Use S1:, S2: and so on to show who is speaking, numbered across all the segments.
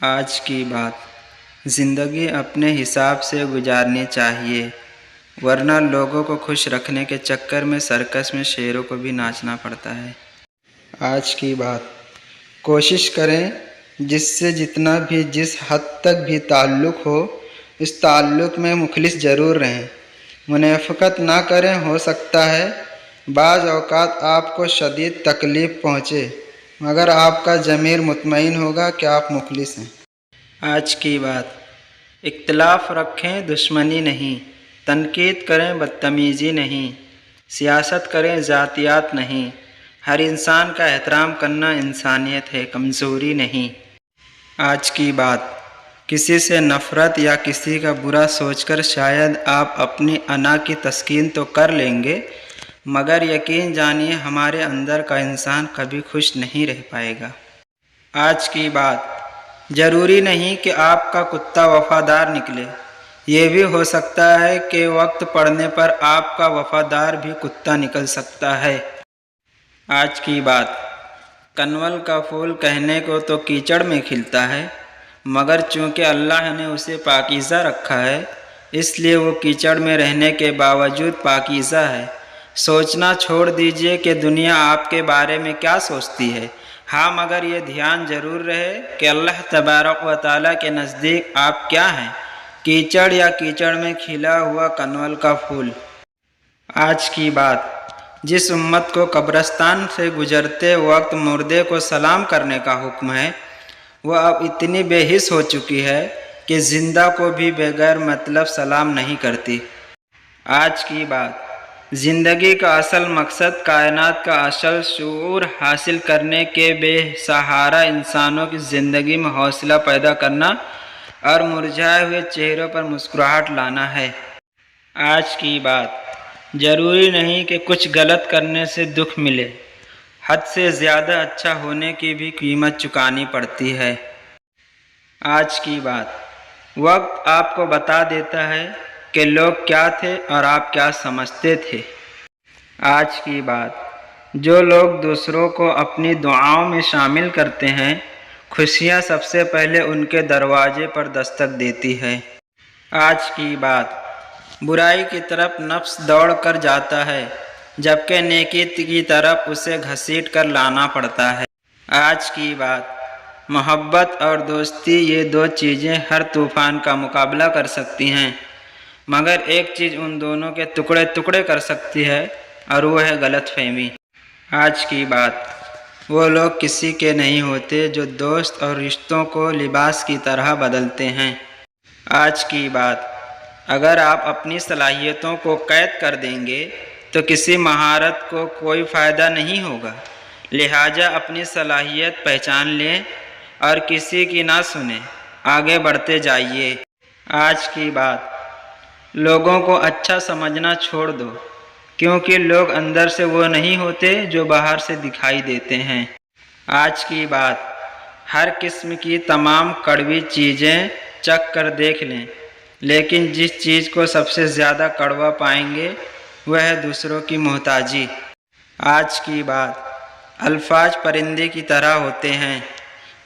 S1: آج کی بات، زندگی اپنے حساب سے گزارنی چاہیے، ورنہ لوگوں کو خوش رکھنے کے چکر میں سرکس میں شیروں کو بھی ناچنا پڑتا ہے۔ آج کی بات، کوشش کریں جس سے جتنا بھی جس حد تک بھی تعلق ہو، اس تعلق میں مخلص ضرور رہیں، منافقت نہ کریں۔ ہو سکتا ہے بعض اوقات آپ کو شدید تکلیف پہنچے، مگر آپ کا ضمیر مطمئن ہوگا کہ آپ مخلص ہیں۔ آج کی بات، اختلاف رکھیں دشمنی نہیں، تنقید کریں بدتمیزی نہیں، سیاست کریں ذاتیات نہیں، ہر انسان کا احترام کرنا انسانیت ہے، کمزوری نہیں۔ آج کی بات، کسی سے نفرت یا کسی کا برا سوچ کر شاید آپ اپنی انا کی تسکین تو کر لیں گے، مگر یقین جانیے ہمارے اندر کا انسان کبھی خوش نہیں رہ پائے گا۔ آج کی بات، ضروری نہیں کہ آپ کا کتا وفادار نکلے، یہ بھی ہو سکتا ہے کہ وقت پڑنے پر آپ کا وفادار بھی کتا نکل سکتا ہے۔ آج کی بات، کنول کا پھول کہنے کو تو کیچڑ میں کھلتا ہے، مگر چونکہ اللہ نے اسے پاکیزہ رکھا ہے، اس لیے وہ کیچڑ میں رہنے کے باوجود پاکیزہ ہے۔ سوچنا چھوڑ دیجئے کہ دنیا آپ کے بارے میں کیا سوچتی ہے، ہاں مگر یہ دھیان ضرور رہے کہ اللہ تبارک و تعالیٰ کے نزدیک آپ کیا ہیں، کیچڑ یا کیچڑ میں کھلا ہوا کنول کا پھول۔ آج کی بات، جس امت کو قبرستان سے گزرتے وقت مردے کو سلام کرنے کا حکم ہے، وہ اب اتنی بے حس ہو چکی ہے کہ زندہ کو بھی بغیر مطلب سلام نہیں کرتی۔ آج کی بات، زندگی کا اصل مقصد کائنات کا اصل شعور حاصل کرنے کے بے سہارا انسانوں کی زندگی میں حوصلہ پیدا کرنا اور مرجھائے ہوئے چہروں پر مسکراہٹ لانا ہے۔ آج کی بات، ضروری نہیں کہ کچھ غلط کرنے سے دکھ ملے، حد سے زیادہ اچھا ہونے کی بھی قیمت چکانی پڑتی ہے۔ آج کی بات، وقت آپ کو بتا دیتا ہے کہ لوگ کیا تھے اور آپ کیا سمجھتے تھے۔ آج کی بات، جو لوگ دوسروں کو اپنی دعاؤں میں شامل کرتے ہیں، خوشیاں سب سے پہلے ان کے دروازے پر دستک دیتی ہے۔ آج کی بات، برائی کی طرف نفس دوڑ کر جاتا ہے، جبکہ نیکی کی طرف اسے گھسیٹ کر لانا پڑتا ہے۔ آج کی بات، محبت اور دوستی یہ دو چیزیں ہر طوفان کا مقابلہ کر سکتی ہیں، مگر ایک چیز ان دونوں کے ٹکڑے ٹکڑے کر سکتی ہے اور وہ ہے غلط فہمی۔ آج کی بات، وہ لوگ کسی کے نہیں ہوتے جو دوست اور رشتوں کو لباس کی طرح بدلتے ہیں۔ آج کی بات، اگر آپ اپنی صلاحیتوں کو قید کر دیں گے تو کسی مہارت کو کوئی فائدہ نہیں ہوگا، لہٰذا اپنی صلاحیت پہچان لیں اور کسی کی نہ سنیں، آگے بڑھتے جائیے۔ آج کی بات، لوگوں کو اچھا سمجھنا چھوڑ دو، کیونکہ لوگ اندر سے وہ نہیں ہوتے جو باہر سے دکھائی دیتے ہیں۔ آج کی بات، ہر قسم کی تمام کڑوی چیزیں چکھ کر دیکھ لیں، لیکن جس چیز کو سب سے زیادہ کڑوا پائیں گے وہ ہے دوسروں کی محتاجی۔ آج کی بات، الفاظ پرندے کی طرح ہوتے ہیں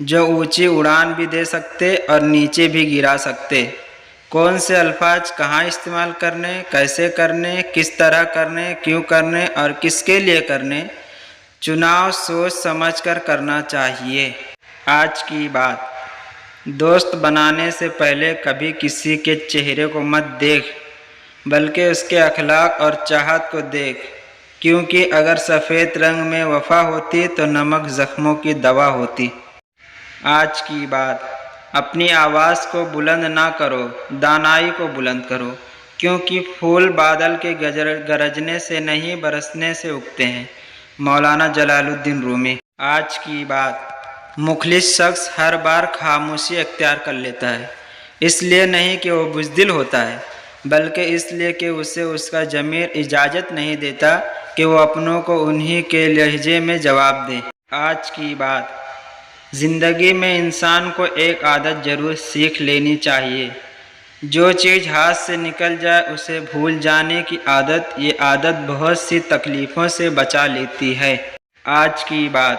S1: جو اونچی اڑان بھی دے سکتے اور نیچے بھی گرا سکتے۔ کون سے الفاظ کہاں استعمال کرنے، کیسے کرنے، کس طرح کرنے، کیوں کرنے اور کس کے لیے کرنے، چناؤ سوچ سمجھ کر کرنا چاہیے۔ آج کی بات، دوست بنانے سے پہلے کبھی کسی کے چہرے کو مت دیکھ، بلکہ اس کے اخلاق اور چاہت کو دیکھ، کیونکہ اگر سفید رنگ میں وفا ہوتی تو نمک زخموں کی دوا ہوتی۔ آج کی بات، اپنی آواز کو بلند نہ کرو، دانائی کو بلند کرو، کیونکہ پھول بادل کے گرجنے سے نہیں برسنے سے اگتے ہیں۔ مولانا جلال الدین رومی۔ آج کی بات، مخلص شخص ہر بار خاموشی اختیار کر لیتا ہے، اس لیے نہیں کہ وہ بزدل ہوتا ہے، بلکہ اس لیے کہ اسے اس کا ضمیر اجازت نہیں دیتا کہ وہ اپنوں کو انہی کے لہجے میں جواب دے۔ آج کی بات، زندگی میں انسان کو ایک عادت ضرور سیکھ لینی چاہیے، جو چیز ہاتھ سے نکل جائے اسے بھول جانے کی عادت، یہ عادت بہت سی تکلیفوں سے بچا لیتی ہے۔ آج کی بات،